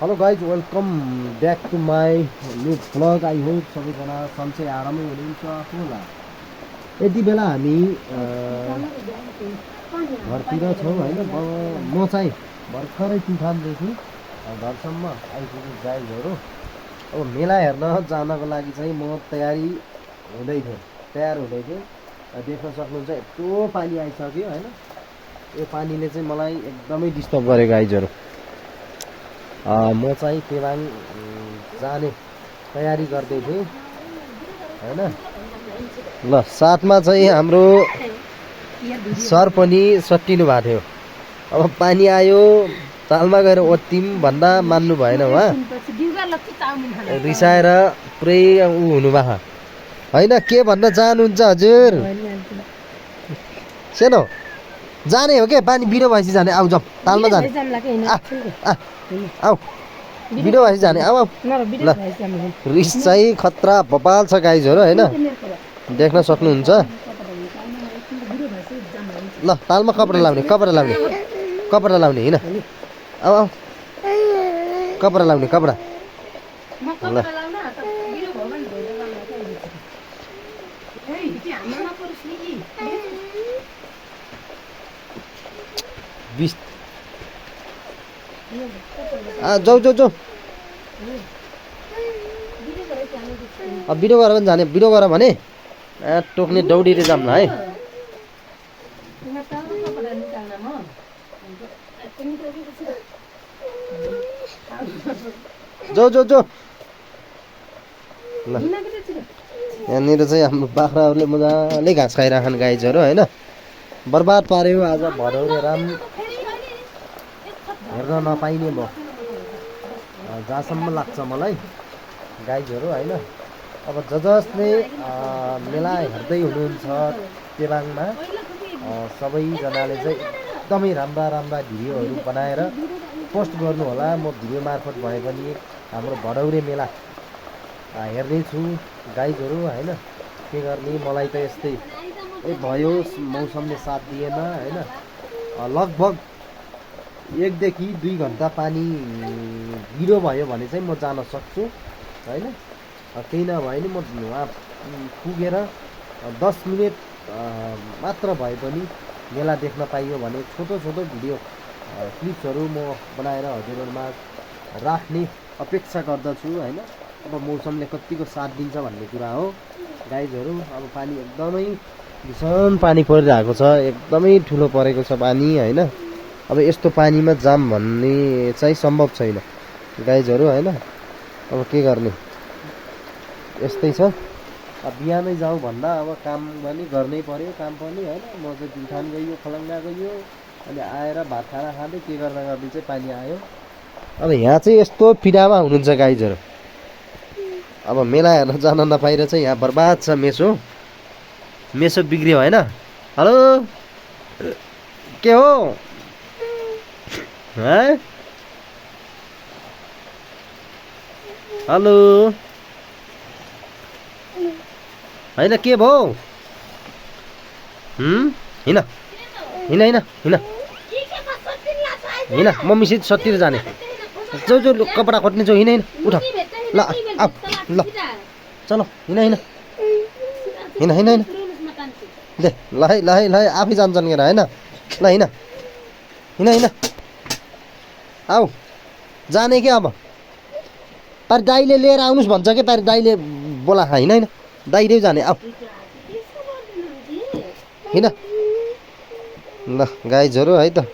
Hello guys, welcome back to my new vlog. I hope सबैजना सन्चै आरामै हुनुहुन्छ होला। यति बेला हामी घरतिर छौँ होइन। म चाहिँ भर्खरै प्युठानदेखि घरसम्म आइपुगेँ गाइजहरू। अब मेला हेर्न जानको लागि चाहिँ म तयार हुँदै थिएँ। देख्न सक्नुहुन्छ यत्रो पानी आइसक्यो होइन। यो पानीले चाहिँ मलाई एकदमै डिस्टर्ब गर्यो गाइजहरू। म चाहिँ पेवाङ जाने तयारी गर्दै थिएँ होइन। ल साथमा चाहिँ हाम्रो सर पनि सट्टिनु भएको थियो। अब पानी आयो, तालमा गएर ओत्तिम भन्दा मान्नु भएन उहाँ, रिसाएर पुरै ऊ हुनुभएको होइन। के भन्न चाहनुहुन्छ हजुर? सेनो जाने हो के? पानी बिरो भएपछि जाने। आउ जाऊ, तालमा जाने। आऊ बिरो भएपछि जाने। आऊ ल। रिस चाहिँ खतरा भपाल छ गाइजहरू होइन, देख्न सक्नुहुन्छ। ल तालमा कपडा लाउने हिँड। आऊ आऊ, कपडा लाउने कपडा। ल जाऊ बिरो गरेर पनि जाने। बिरो गर भने टोक्ने दौडीले जाऊँ न है। जाऊ ल। यहाँनिर चाहिँ हाम्रो बाख्राहरूले मजाले घाँस खाइराखन् गाइजहरू होइन। बर्बाद पार्यो आज भदौरे राम। हेर्न नपाइने भयो जहाँसम्म लाग्छ मलाई गाइजहरू होइन। अब जसले मेला हेर्दै हुनुहुन्छ पेवाङमा, सबैजनाले चाहिँ एकदमै राम्रा भिडियोहरू बनाएर पोस्ट गर्नु होला। म भिडियो मार्फत भए पनि हाम्रो भदौरे मेला हेर्दैछु गाइजहरू होइन। के गर्ने, मलाई त यस्तै भयो, मौसमले साथ दिएन होइन। लगभग 1 देखि 2 घन्टा पानी गिरो भयो भने चाहिँ म जान सक्छु होइन। केही नभए नि म वहाँ पुगेर 10 मिनट मात्र भए पनि मेला देख्न पाइयो भने छोटो भिडियो क्लिप्सहरू म बनाएर हजुरहरूमा राख्ने अपेक्षा गर्दछु होइन। अब मौसमले कतिको साथ दिन्छ भन्ने कुरा हो गाइजहरू। अब पानी एकदमै भीषण पानी परिरहेको छ, एकदमै ठुलो परेको छ पानी होइन। अब यस्तो पानीमा जाम भन्ने चाहिँ सम्भव छैन गाइजहरू होइन। अब के गर्ने, यस्तै छ। अब बिहानै जाउँ भन्दा अब काम पनि गर्नै पर्यो, काम पनि होइन। म चाहिँ प्युठान गइयो, खलङ्गा गइयो, अनि आएर भात खाना खाँदै के गर्दा गर्दै चाहिँ पानी आयो। अब यहाँ चाहिँ यस्तो पीडामा हुनुहुन्छ गाइजहरू। अब मेला हेर्न जान नपाएर चाहिँ यहाँ बर्बाद छ। मेसो बिग्रियो होइन। हेलो के हो हेलो होइन के भयो? हिँड मम्मीसित सत्तिर जाने। जाऊ कपडा खोज्ने जाऊ। हिँड उठ ल। आऊ ल चलो हिँड दे। ल है आफै जान्छन् केरा होइन। ल हिँड आऊ जाने के। अब पारि दाइले लिएर आउनुहोस् भन्छ कि, पारि दाइले बोला हिँड दाइले जाने। आऊ हिँड ल गाइजहरू है त।